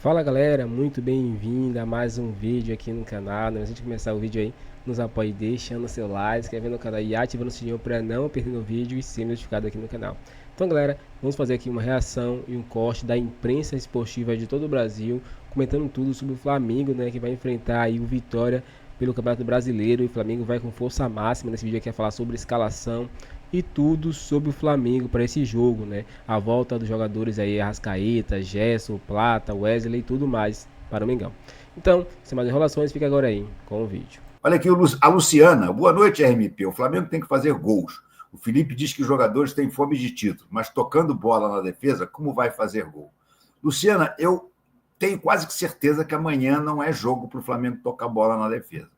Fala galera, muito bem-vindo a mais um vídeo aqui no canal. Antes de começar o vídeo aí, nos apoie deixando seu like, se inscrevendo no canal e ativando o sininho para não perder o vídeo e ser notificado aqui no canal. Então galera, vamos fazer aqui uma reação e um corte da imprensa esportiva de todo o Brasil, comentando tudo sobre o Flamengo, né, que vai enfrentar aí o Vitória pelo Campeonato Brasileiro. E o Flamengo vai com força máxima nesse vídeo aqui a falar sobre escalação e tudo sobre o Flamengo para esse jogo, né? A volta dos jogadores aí, Arrascaeta, Gerson, Plata, Wesley e tudo mais para o Mengão. Então, sem mais enrolações, fica agora aí com o vídeo. Olha aqui a Luciana. Boa noite, RMP. O Flamengo tem que fazer gols. O Felipe diz que os jogadores têm fome de título, mas tocando bola na defesa, como vai fazer gol? Luciana, eu tenho quase que certeza que amanhã não é jogo para o Flamengo tocar bola na defesa.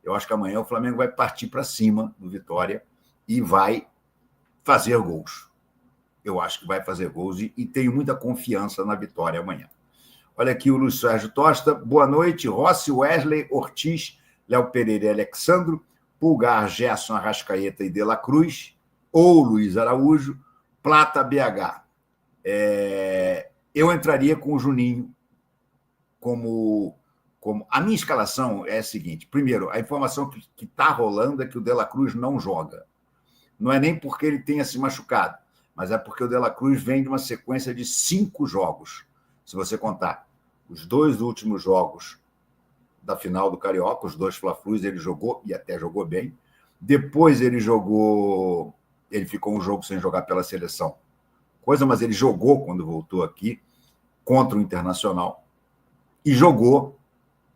Eu acho que amanhã o Flamengo vai partir para cima do Vitória e vai fazer gols. Eu acho que vai fazer gols e tenho muita confiança na vitória amanhã. Olha aqui o Luiz Sérgio Tosta. Boa noite, Rossi, Wesley, Ortiz, Léo Pereira e Alexandro, Pulgar, Gerson, Arrascaeta e De La Cruz, ou Luiz Araújo, Plata, BH. Eu entraria com o Juninho como... A minha escalação é a seguinte. Primeiro, a informação que está rolando é que o De La Cruz não joga. Não é nem porque ele tenha se machucado, mas é porque o De La Cruz vem de uma sequência de 5 jogos. Se você contar os 2 últimos jogos da final do Carioca, os 2 Fla-Flus, ele jogou, e até jogou bem. Depois ele ficou um jogo sem jogar pela seleção. Mas ele jogou quando voltou aqui, contra o Internacional, e jogou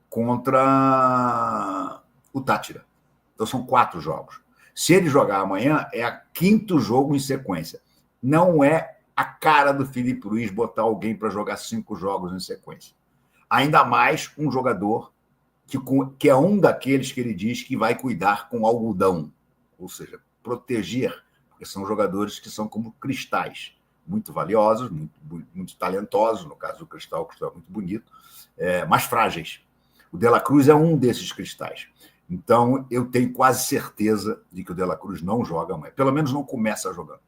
contra o Tátira. Então são 4 jogos. Se ele jogar amanhã, é o 5º jogo em sequência. Não é a cara do Felipe Luiz botar alguém para jogar 5 jogos em sequência. Ainda mais um jogador que é um daqueles que ele diz que vai cuidar com algodão, ou seja, proteger, porque são jogadores que são como cristais, muito valiosos, muito talentosos, no caso do cristal, o cristal é muito bonito, mas frágeis. O De La Cruz é um desses cristais. Então, eu tenho quase certeza de que o De La Cruz não joga amanhã. Pelo menos não começa jogando.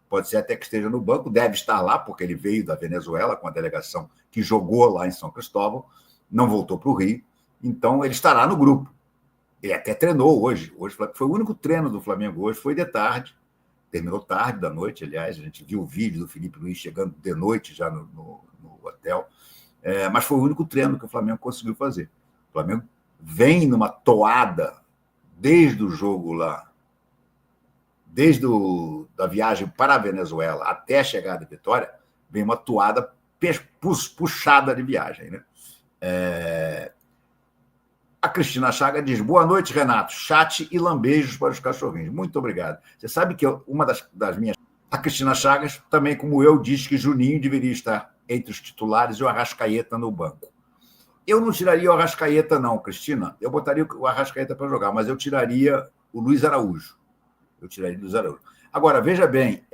Pode ser até que esteja no banco, deve estar lá, porque ele veio da Venezuela com a delegação que jogou lá em São Cristóvão, não voltou para o Rio, então ele estará no grupo. Ele até treinou hoje. Hoje foi o único treino do Flamengo hoje, foi de tarde, terminou tarde da noite, aliás, a gente viu o vídeo do Felipe Luiz chegando de noite já no hotel, mas foi o único treino que o Flamengo conseguiu fazer. O Flamengo vem numa toada desde o jogo lá, da viagem para a Venezuela até a chegada de Vitória, vem uma toada puxada de viagem. Né? A Cristina Chaga diz, boa noite, Renato, chat e lambejos para os cachorrinhos. Muito obrigado. Você sabe que uma das minhas... A Cristina Chagas, também como eu, diz que Juninho deveria estar entre os titulares e o Arrascaeta no banco. Eu não tiraria o Arrascaeta, não, Cristina. Eu botaria o Arrascaeta para jogar, mas eu tiraria o Luiz Araújo. Agora, veja bem,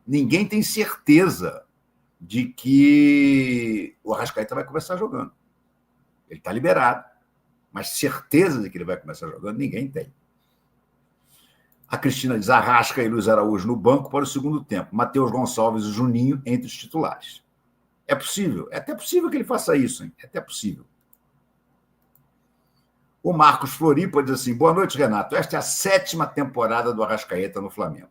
ninguém tem certeza de que o Arrascaeta vai começar jogando. Ele está liberado, mas certeza de que ele vai começar jogando, ninguém tem. A Cristina diz Arrasca e Luiz Araújo no banco para o segundo tempo. Matheus Gonçalves e Juninho entre os titulares. É possível? É até possível que ele faça isso, hein? É até possível. O Marcos Floripa diz assim, boa noite, Renato. Esta é a 7ª temporada do Arrascaeta no Flamengo.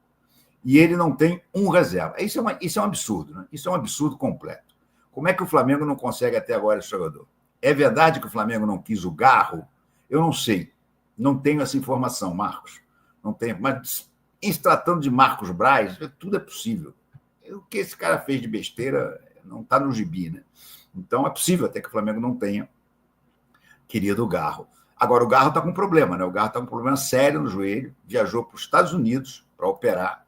E ele não tem um reserva. Isso é um absurdo, né? Isso é um absurdo completo. Como é que o Flamengo não consegue até agora esse jogador? É verdade que o Flamengo não quis o Garro? Eu não sei. Não tenho essa informação, Marcos. Não tenho. Mas, em se tratando de Marcos Braz, tudo é possível. O que esse cara fez de besteira não está no gibi, né? Então, é possível até que o Flamengo não tenha querido o Garro. Agora, o Garro está com um problema, né? O Garro está com um problema sério no joelho, viajou para os Estados Unidos para operar,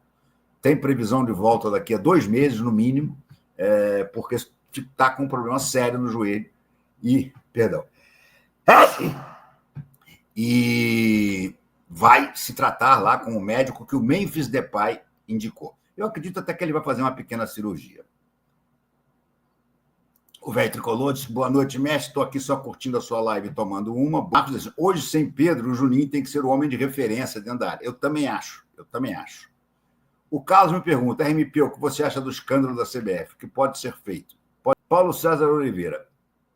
tem previsão de volta daqui a 2 meses, no mínimo, porque está com um problema sério no joelho. E vai se tratar lá com o médico que o Memphis Depay indicou. Eu acredito até que ele vai fazer uma pequena cirurgia. O velho tricolor disse, boa noite, mestre, estou aqui só curtindo a sua live, tomando uma. Marcos diz, hoje, sem Pedro, o Juninho tem que ser o homem de referência dentro da área. Eu também acho. O Carlos me pergunta, RMP, o que você acha do escândalo da CBF? O que pode ser feito? Paulo César Oliveira,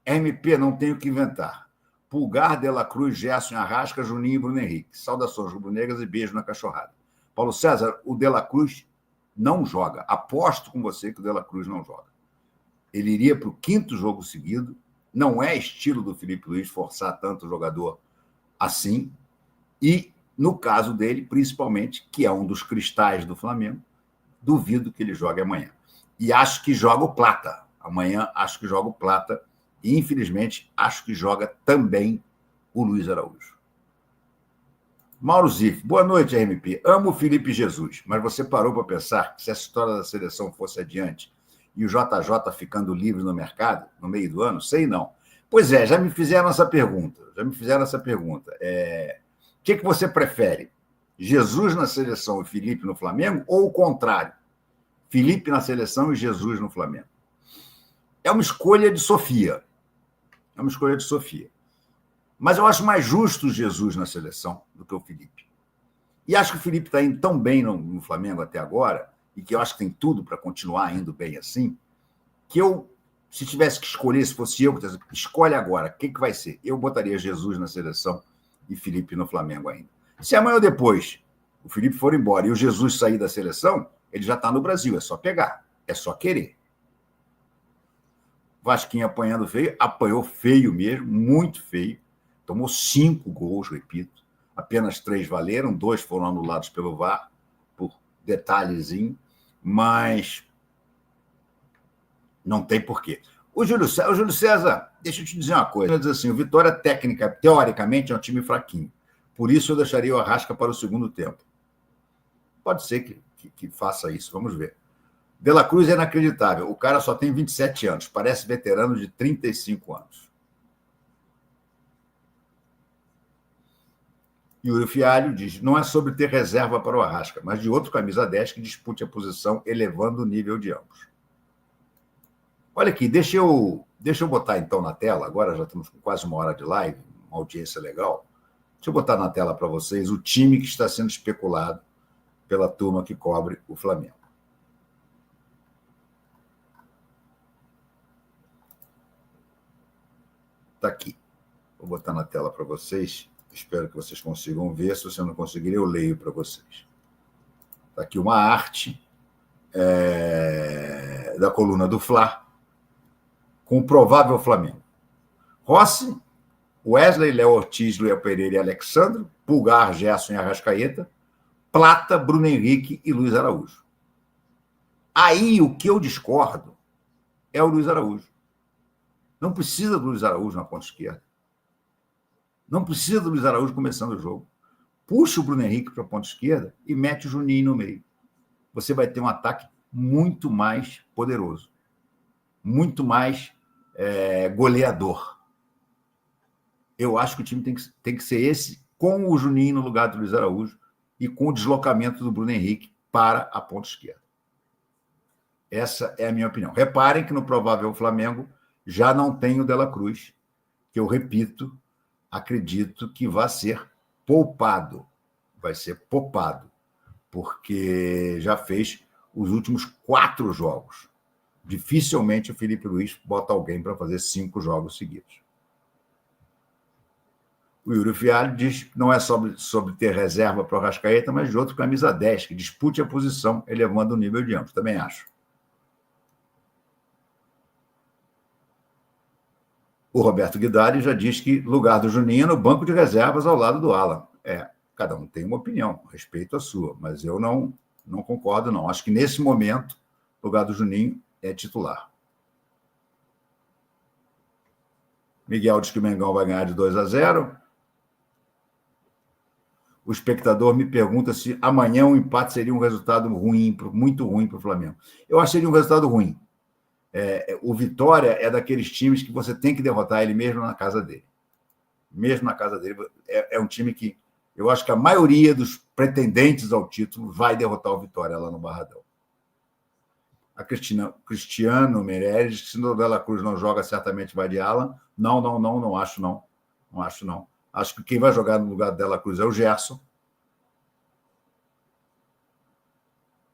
RMP, não tenho o que inventar. Pulgar, De La Cruz, Gerson, Arrasca, Juninho e Bruno Henrique. Saudações rubro-negras e beijo na cachorrada. Paulo César, o De La Cruz não joga. Aposto com você que o De La Cruz não joga. Ele iria para o 5º jogo seguido. Não é estilo do Filipe Luiz forçar tanto o jogador assim. E, no caso dele, principalmente, que é um dos cristais do Flamengo, duvido que ele jogue amanhã. E acho que joga o Plata. Amanhã acho que joga o Plata. E, infelizmente, acho que joga também o Luiz Araújo. Mauro Ziff, boa noite, RMP. Amo o Felipe Jesus, mas você parou para pensar que se essa história da seleção fosse adiante e o JJ ficando livre no mercado, no meio do ano? Sei não. Pois é, já me fizeram essa pergunta. O que você prefere? Jesus na seleção e Felipe no Flamengo ou o contrário? Felipe na seleção e Jesus no Flamengo? É uma escolha de Sofia. Mas eu acho mais justo o Jesus na seleção do que o Felipe. E acho que o Felipe está indo tão bem no Flamengo até agora, e que eu acho que tem tudo para continuar indo bem assim, que eu, se tivesse que escolher, se fosse eu, escolhe agora, o que vai ser? Eu botaria Jesus na seleção e Felipe no Flamengo ainda. Se amanhã ou depois o Felipe for embora e o Jesus sair da seleção, ele já está no Brasil, é só pegar, é só querer. Vasquinho apanhando feio, apanhou feio mesmo, muito feio. Tomou 5 gols, repito. Apenas 3 valeram, 2 foram anulados pelo VAR, por detalhezinho, mas não tem porquê. O Júlio César, deixa eu te dizer uma coisa. Ele diz assim, o Vitória técnica, teoricamente, é um time fraquinho. Por isso eu deixaria o Arrasca para o segundo tempo. Pode ser que faça isso, vamos ver. De La Cruz é inacreditável. O cara só tem 27 anos, parece veterano de 35 anos. Yuri Fialho diz, não é sobre ter reserva para o Arrasca, mas de outro camisa 10 que dispute a posição, elevando o nível de ambos. Olha aqui, deixa eu botar então na tela, agora já estamos com quase 1 hora de live, uma audiência legal. Deixa eu botar na tela para vocês o time que está sendo especulado pela turma que cobre o Flamengo. Está aqui. Vou botar na tela para vocês. Espero que vocês consigam ver. Se você não conseguir, eu leio para vocês. Está aqui uma arte da coluna do Fla com o provável Flamengo. Rossi, Wesley, Léo Ortiz, Léo Pereira e Alexandre, Pulgar, Gerson e Arrascaeta, Plata, Bruno Henrique e Luiz Araújo. Aí o que eu discordo é o Luiz Araújo. Não precisa do Luiz Araújo na ponta esquerda. Não precisa do Luiz Araújo começando o jogo. Puxa o Bruno Henrique para a ponta esquerda e mete o Juninho no meio. Você vai ter um ataque muito mais poderoso. Muito mais goleador. Eu acho que o time tem que ser esse, com o Juninho no lugar do Luiz Araújo e com o deslocamento do Bruno Henrique para a ponta esquerda. Essa é a minha opinião. Reparem que no provável Flamengo já não tem o De La Cruz, que eu repito, acredito que vai ser poupado. Vai ser poupado, porque já fez os últimos 4 jogos. Dificilmente o Filipe Luiz bota alguém para fazer 5 jogos seguidos. O Yuri Fialho diz que não é sobre ter reserva para o Arrascaeta, mas de outro camisa 10, que dispute a posição, elevando o nível de ambos. Também acho. O Roberto Guidari já diz que lugar do Juninho é no banco de reservas ao lado do Alan. Cada um tem uma opinião, respeito a sua, mas eu não concordo, não. Acho que nesse momento, o lugar do Juninho é titular. Miguel diz que o Mengão vai ganhar de 2-0. O espectador me pergunta se amanhã o empate seria um resultado ruim, muito ruim para o Flamengo. Eu acho que seria um resultado ruim. O Vitória é daqueles times que você tem que derrotar ele mesmo na casa dele. Mesmo na casa dele. É um time que eu acho que a maioria dos pretendentes ao título vai derrotar o Vitória lá no Barradão. A Cristiano Meirelles, se o De La Cruz não joga, certamente vai de Alan. Não acho não. Não acho não. Acho que quem vai jogar no lugar do De La Cruz é o Gerson.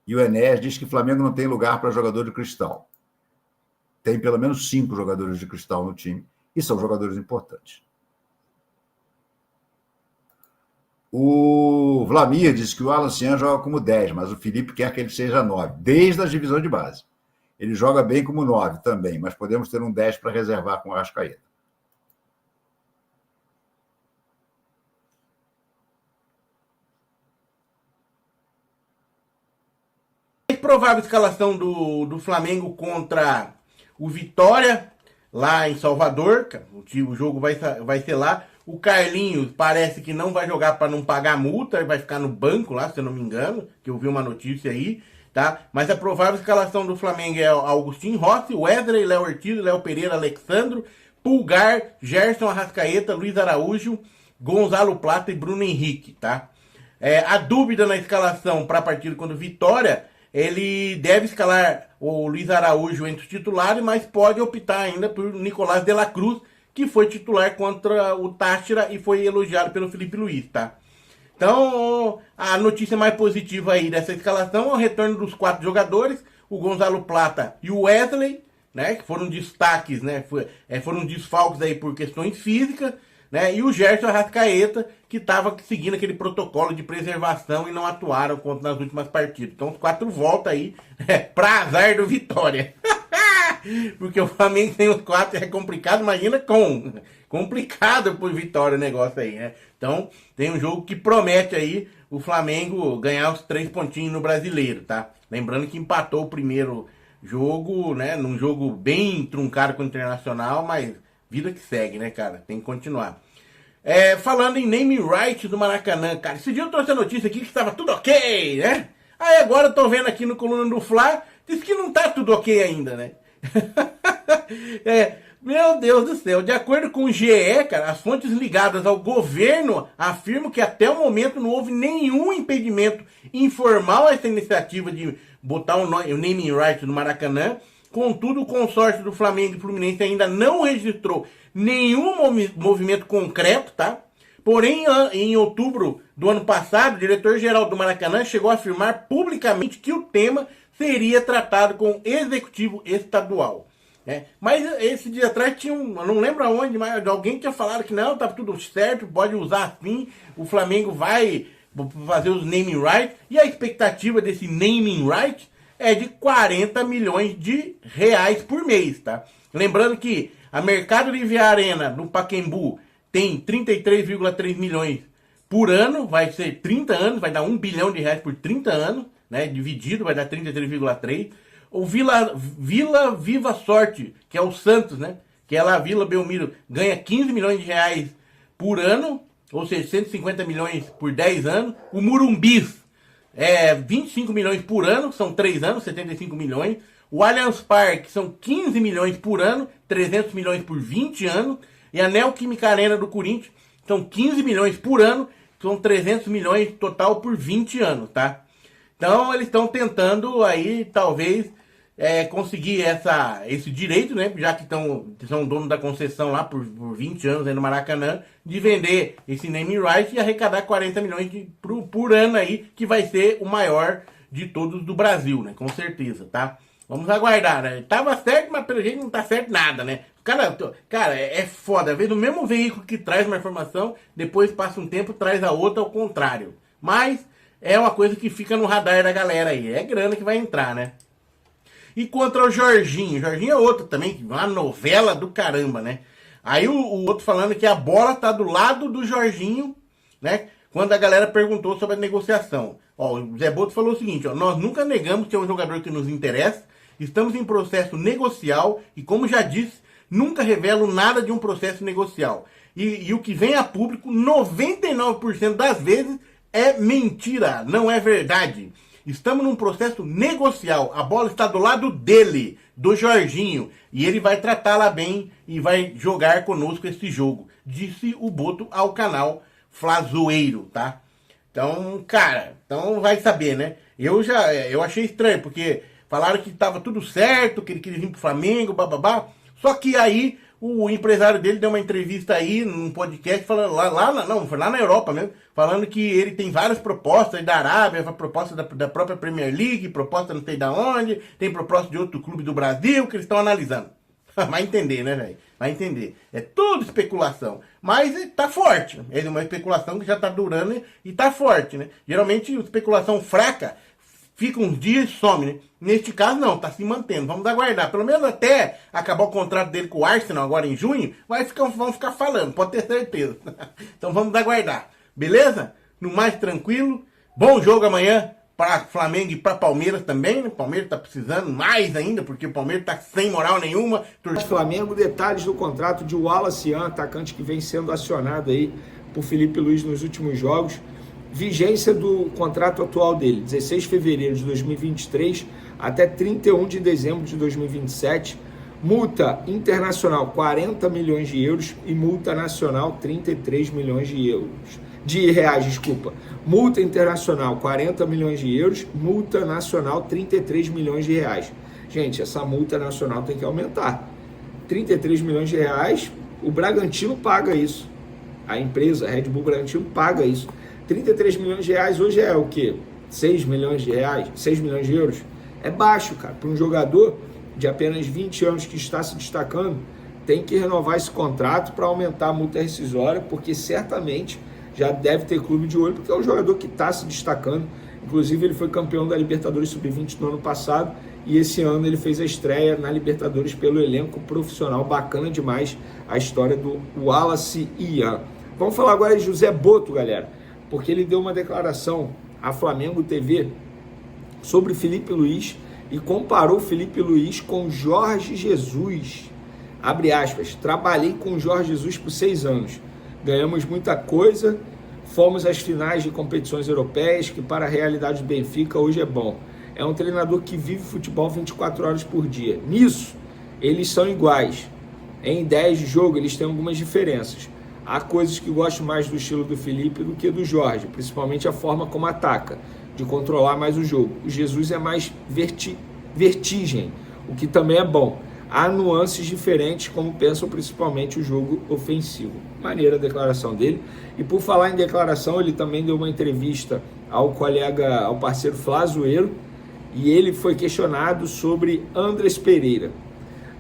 E o Enéas diz que o Flamengo não tem lugar para jogador de cristal. Tem pelo menos 5 jogadores de cristal no time. E são jogadores importantes. O Vlamir disse que o Alan Cian joga como 10, mas o Felipe quer que ele seja 9, desde a divisão de base. Ele joga bem como 9 também, mas podemos ter um 10 para reservar com o Arrascaeta. Provável escalação do Flamengo contra o Vitória, lá em Salvador. O jogo vai ser lá. O Carlinhos parece que não vai jogar para não pagar multa, vai ficar no banco lá, se eu não me engano, que eu vi uma notícia aí, tá? Mas a provável escalação do Flamengo é Augustinho Rossi, Wesley, Léo Ortiz, Léo Pereira, Alexandro, Pulgar, Gerson Arrascaeta, Luiz Araújo, Gonzalo Plata e Bruno Henrique, tá? A dúvida na escalação para a partida contra o Vitória, ele deve escalar o Luiz Araújo entre os titulares, mas pode optar ainda por Nicolás de la Cruz, que foi titular contra o Táchira e foi elogiado pelo Felipe Luiz, tá? Então, a notícia mais positiva aí dessa escalação é o retorno dos 4 jogadores, o Gonzalo Plata e o Wesley, né, que foram destaques, né, foram desfalques aí por questões físicas, né, e o Gerson Arrascaeta, que estava seguindo aquele protocolo de preservação e não atuaram contra nas últimas partidas. Então, os 4 voltam aí, para azar do Vitória. Porque o Flamengo tem os 4, é complicado, imagina complicado pro Vitória o negócio aí, né? Então, tem um jogo que promete aí o Flamengo ganhar os 3 pontinhos no Brasileiro, tá? Lembrando que empatou o primeiro jogo, né? Num jogo bem truncado com o Internacional, mas vida que segue, né, cara? Tem que continuar. Falando em naming rights do Maracanã, cara, esse dia eu trouxe a notícia aqui que estava tudo ok, né? Aí agora eu tô vendo aqui no Coluna do Fla, diz que não tá tudo ok ainda, né? Meu Deus do céu, de acordo com o GE, cara, as fontes ligadas ao governo afirmam que até o momento não houve nenhum impedimento informal a essa iniciativa de botar o naming rights no Maracanã. Contudo, o consórcio do Flamengo e Fluminense ainda não registrou nenhum movimento concreto, tá? Porém, em outubro do ano passado, o diretor-geral do Maracanã chegou a afirmar publicamente que o tema seria tratado com o executivo estadual. Né? Mas esse dia atrás tinha eu não lembro aonde, mas alguém tinha falado que não, tá tudo certo, pode usar assim, o Flamengo vai fazer os naming rights, e a expectativa desse naming rights é de 40 milhões de reais por mês, tá? Lembrando que a Mercado Livre Arena no Pacaembu tem 33,3 milhões por ano, vai ser 30 anos, vai dar 1 bilhão de reais por 30 anos, né? Dividido, vai dar 33,3. O Vila Viva Sorte, que é o Santos, né? Que é lá a Vila Belmiro, ganha 15 milhões de reais por ano, ou seja, 150 milhões por 10 anos. O Murumbis 25 milhões por ano, são 3 anos, 75 milhões. O Allianz Parque são 15 milhões por ano, 300 milhões por 20 anos. E a Neoquímica Arena do Corinthians são 15 milhões por ano, são 300 milhões total por 20 anos, tá? Então eles estão tentando aí, talvez, conseguir esse direito, né? Já que são dono da concessão lá por 20 anos aí no Maracanã, de vender esse naming rights e arrecadar 40 milhões por ano aí, que vai ser o maior de todos do Brasil, né? Com certeza, tá? Vamos aguardar, né? Tava certo, mas pelo jeito não tá certo nada, né? Cara, é foda. Às vezes o mesmo veículo que traz uma informação, depois passa um tempo, traz a outra ao contrário. Mas é uma coisa que fica no radar da galera aí. É grana que vai entrar, né? E contra o Jorginho. Jorginho é outro também, uma novela do caramba, né? Aí o outro falando que a bola tá do lado do Jorginho, né? Quando a galera perguntou sobre a negociação. Ó, o Zé Boto falou o seguinte, ó, nós nunca negamos que é um jogador que nos interessa, estamos em processo negocial e, como já disse, nunca revelo nada de um processo negocial. E o que vem a público, 99% das vezes, é mentira, não é verdade. Estamos num processo negocial, a bola está do lado dele, do Jorginho, e ele vai tratá-la bem e vai jogar conosco esse jogo, disse o Boto ao canal Flazoeiro, tá? Então, cara, vai saber, né? Eu achei estranho, porque falaram que estava tudo certo, que ele queria vir pro Flamengo, bababá. Só que aí o empresário dele deu uma entrevista aí num podcast falando foi lá na Europa mesmo, falando que ele tem várias propostas aí da Arábia, proposta da própria Premier League, proposta não sei da onde, tem proposta de outro clube do Brasil que eles estão analisando. Vai entender, né, velho? Vai entender. É tudo especulação. Mas tá forte. É uma especulação que já tá durando e tá forte, né? Geralmente, especulação fraca fica uns dias e some, né? Neste caso, não. Tá se mantendo. Vamos aguardar. Pelo menos até acabar o contrato dele com o Arsenal agora em junho, vamos ficar falando. Pode ter certeza. Então vamos aguardar. Beleza? No mais tranquilo. Bom jogo amanhã para Flamengo e para Palmeiras também, né? O Palmeiras tá precisando mais ainda, porque o Palmeiras tá sem moral nenhuma. Flamengo, detalhes do contrato de Wallace Ian, atacante que vem sendo acionado aí por Felipe Luiz nos últimos jogos. Vigência do contrato atual dele, 16 de fevereiro de 2023 até 31 de dezembro de 2027. Multa internacional 40 milhões de euros e multa nacional 33 milhões de reais, desculpa. Multa internacional 40 milhões de euros, multa nacional 33 milhões de reais. Gente, essa multa nacional tem que aumentar. 33 milhões de reais, o Bragantino paga isso. A empresa, a Red Bull Bragantino, paga isso. 33 milhões de reais hoje é o quê? 6 milhões de reais? 6 milhões de euros? É baixo, cara. Para um jogador de apenas 20 anos que está se destacando, tem que renovar esse contrato para aumentar a multa rescisória, porque certamente já deve ter clube de olho, porque é um jogador que está se destacando. Inclusive, ele foi campeão da Libertadores Sub-20 no ano passado, e esse ano ele fez a estreia na Libertadores pelo elenco profissional. Bacana demais a história do Wallace Ian. Vamos falar agora de José Boto, galera, porque ele deu uma declaração à Flamengo TV sobre Felipe Luiz e comparou Felipe Luiz com Jorge Jesus. Abre aspas, trabalhei com Jorge Jesus por 6 anos. Ganhamos muita coisa, fomos às finais de competições europeias, que para a realidade do Benfica hoje é bom. É um treinador que vive futebol 24 horas por dia. Nisso, eles são iguais. Em ideias de jogo, eles têm algumas diferenças. Há coisas que gosto mais do estilo do Felipe do que do Jorge, principalmente a forma como ataca, de controlar mais o jogo. O Jesus é mais vertigem, o que também é bom. Há nuances diferentes, como pensam principalmente o jogo ofensivo. Maneira a declaração dele. E por falar em declaração, ele também deu uma entrevista ao colega, ao parceiro Flazoeiro, e ele foi questionado sobre Andrés Pereira.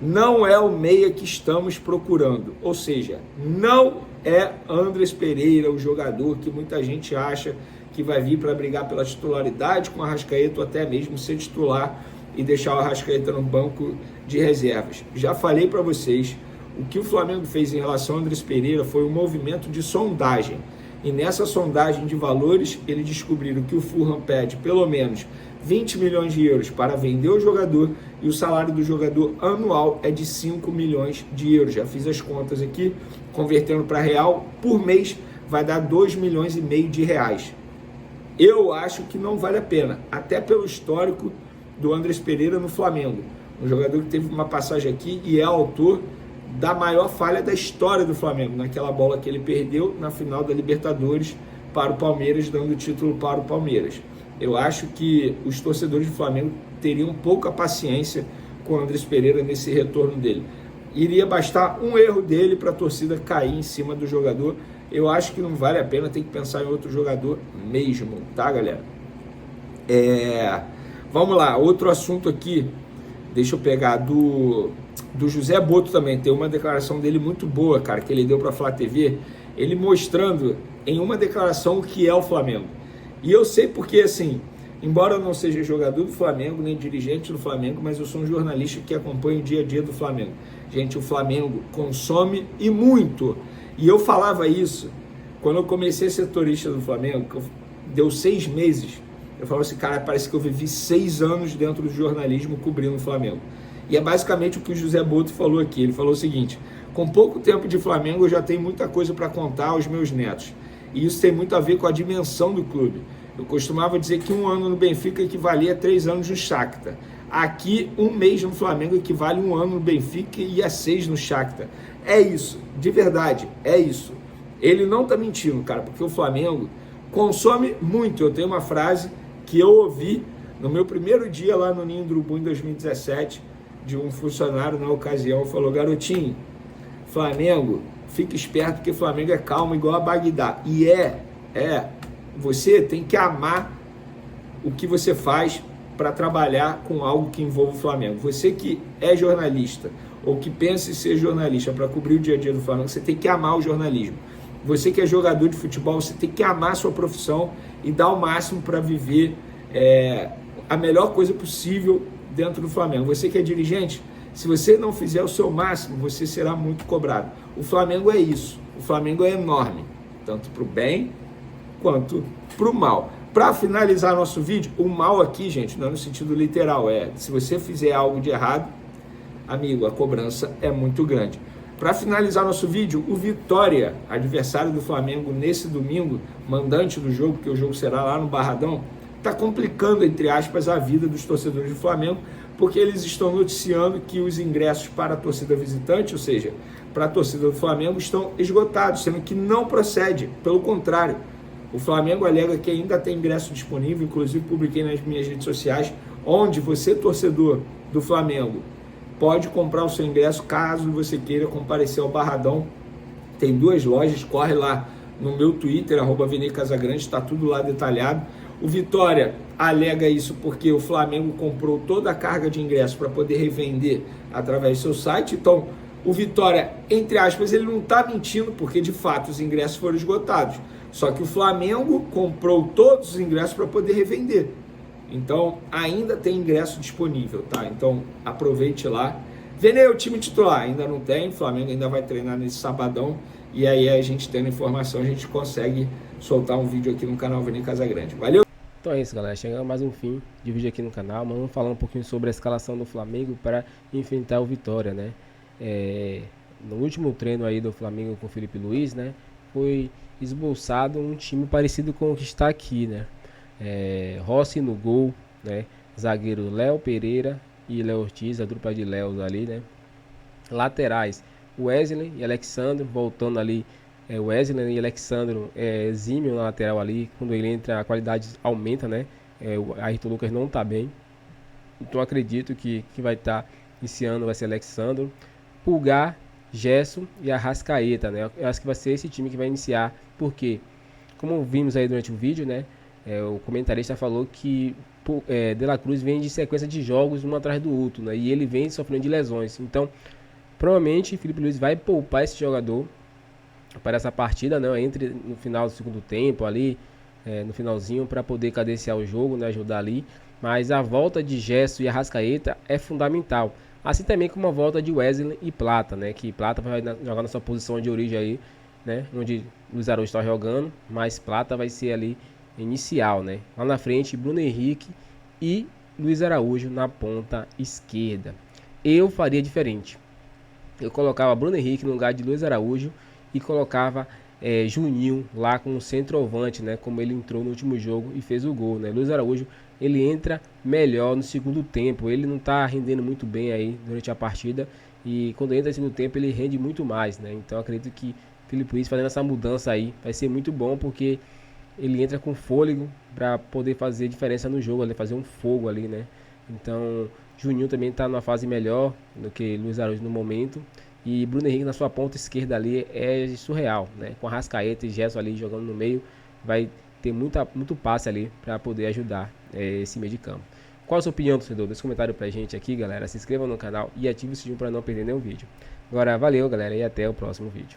Não é o meia que estamos procurando, ou seja, não é Andrés Pereira o jogador que muita gente acha que vai vir para brigar pela titularidade com o Arrascaeta, ou até mesmo ser titular e deixar o Arrascaeta no banco de reservas. Já falei para vocês, o que o Flamengo fez em relação ao Andrés Pereira foi um movimento de sondagem, e nessa sondagem de valores, eles descobriram que o Fulham pede pelo menos 20 milhões de euros para vender o jogador, e o salário do jogador anual é de 5 milhões de euros. Já fiz as contas aqui, convertendo para real, por mês vai dar 2 milhões e meio de reais. Eu acho que não vale a pena, até pelo histórico do Andrés Pereira no Flamengo. Um jogador que teve uma passagem aqui e é autor da maior falha da história do Flamengo, naquela bola que ele perdeu na final da Libertadores para o Palmeiras, dando o título para o Palmeiras. Eu acho que os torcedores do Flamengo teriam pouca paciência com o Andrés Pereira nesse retorno dele. Iria bastar um erro dele para a torcida cair em cima do jogador. Eu acho que não vale a pena, tem que pensar em outro jogador mesmo, tá, galera? Vamos lá, outro assunto aqui, deixa eu pegar do José Boto também. Tem uma declaração dele muito boa, cara, que ele deu para a Flá TV, ele mostrando em uma declaração o que é o Flamengo. E eu sei porque, assim, embora eu não seja jogador do Flamengo, nem dirigente do Flamengo, mas eu sou um jornalista que acompanha o dia a dia do Flamengo. Gente, o Flamengo consome e muito. E eu falava isso quando eu comecei a ser setorista do Flamengo, que deu 6 meses. Eu falava assim, cara, parece que eu vivi 6 anos dentro do jornalismo cobrindo o Flamengo. E é basicamente o que o José Boto falou aqui. Ele falou o seguinte, com pouco tempo de Flamengo eu já tenho muita coisa para contar aos meus netos. E isso tem muito a ver com a dimensão do clube. Eu costumava dizer que 1 ano no Benfica equivalia a 3 anos no Shakhtar. Aqui, 1 mês no Flamengo equivale a 1 ano no Benfica e a 6 no Shakhtar. É isso, de verdade, é isso. Ele não tá mentindo, cara, porque o Flamengo consome muito. Eu tenho uma frase que eu ouvi no meu primeiro dia lá no Ninho do Urubu em 2017, de um funcionário na ocasião, falou, garotinho, Flamengo, fica esperto porque Flamengo é calmo igual a Bagdá. E você tem que amar o que você faz para trabalhar com algo que envolva o Flamengo. Você que é jornalista ou que pensa em ser jornalista para cobrir o dia a dia do Flamengo, você tem que amar o jornalismo. Você que é jogador de futebol, você tem que amar a sua profissão e dar o máximo para viver a melhor coisa possível dentro do Flamengo. Você que é dirigente, se você não fizer o seu máximo, você será muito cobrado. O Flamengo é isso. O Flamengo é enorme, tanto para o bem quanto para o mal. Para finalizar nosso vídeo, o mal aqui, gente, não é no sentido literal, se você fizer algo de errado, amigo, a cobrança é muito grande. Para finalizar nosso vídeo, o Vitória, adversário do Flamengo nesse domingo, mandante do jogo, porque o jogo será lá no Barradão, está complicando, entre aspas, a vida dos torcedores do Flamengo, porque eles estão noticiando que os ingressos para a torcida visitante, ou seja, para a torcida do Flamengo, estão esgotados, sendo que não procede, pelo contrário. O Flamengo alega que ainda tem ingresso disponível, inclusive publiquei nas minhas redes sociais, onde você, torcedor do Flamengo, pode comprar o seu ingresso caso você queira comparecer ao Barradão. Tem 2 lojas, corre lá no meu Twitter, @VineiCasagrande, está tudo lá detalhado. O Vitória alega isso porque o Flamengo comprou toda a carga de ingresso para poder revender através do seu site. Então, o Vitória, entre aspas, ele não está mentindo, porque de fato os ingressos foram esgotados. Só que o Flamengo comprou todos os ingressos para poder revender. Então, ainda tem ingresso disponível, tá? Então, aproveite lá. Venei o time titular, ainda não tem. O Flamengo ainda vai treinar nesse sabadão. E aí, a gente tendo informação, a gente consegue soltar um vídeo aqui no canal Venei Casagrande. Valeu! Então é isso, galera. Chegando a mais um fim de vídeo aqui no canal. Mas vamos falar um pouquinho sobre a escalação do Flamengo para enfrentar o Vitória, né? No último treino aí do Flamengo com o Felipe Luiz, né? Foi esboçado um time parecido com o que está aqui, né? Rossi no gol, né? Zagueiro Léo Pereira e Léo Ortiz, a dupla de Léos ali, né? Laterais, Wesley e Alexandre, voltando ali. Wesley e Alexandre exímio na lateral ali. Quando ele entra, a qualidade aumenta, né? O Ayrton Lucas não tá bem, então acredito que vai estar iniciando vai ser Alexandre, Pulgar, Gerson e Arrascaeta, né? Eu acho que vai ser esse time que vai iniciar, porque como vimos aí durante o vídeo, né? O comentarista falou que De La Cruz vem de sequência de jogos um atrás do outro, né? E ele vem sofrendo de lesões. Então, provavelmente Felipe Luiz vai poupar esse jogador para essa partida, né? Entre no final do segundo tempo ali, no finalzinho, para poder cadenciar o jogo, né? Ajudar ali. Mas a volta de Gerson e Arrascaeta é fundamental. Assim também como a volta de Wesley e Plata, né? Que Plata vai jogar na sua posição de origem aí, né? Onde Luiz Araújo está jogando, mas Plata vai ser ali inicial, né? Lá na frente, Bruno Henrique e Luiz Araújo na ponta esquerda. Eu faria diferente. Eu colocava Bruno Henrique no lugar de Luiz Araújo e colocava Juninho lá como centroavante, né? Como ele entrou no último jogo e fez o gol, né? Luiz Araújo, ele entra melhor no segundo tempo. Ele não tá rendendo muito bem aí durante a partida, e quando entra no segundo tempo ele rende muito mais, né? Então acredito que Felipe Luiz fazendo essa mudança aí vai ser muito bom, porque ele entra com fôlego para poder fazer diferença no jogo, ali, fazer um fogo ali, né? Então Juninho também está numa fase melhor do que Luiz Araújo no momento. E Bruno Henrique na sua ponta esquerda ali é surreal, né? Com Arrascaeta e Gerson ali jogando no meio, vai ter muito passe ali para poder ajudar esse meio de campo. Qual a sua opinião, torcedor? Deixa um comentário pra gente aqui, galera. Se inscreva no canal e ative o sininho para não perder nenhum vídeo. Agora, valeu, galera, e até o próximo vídeo.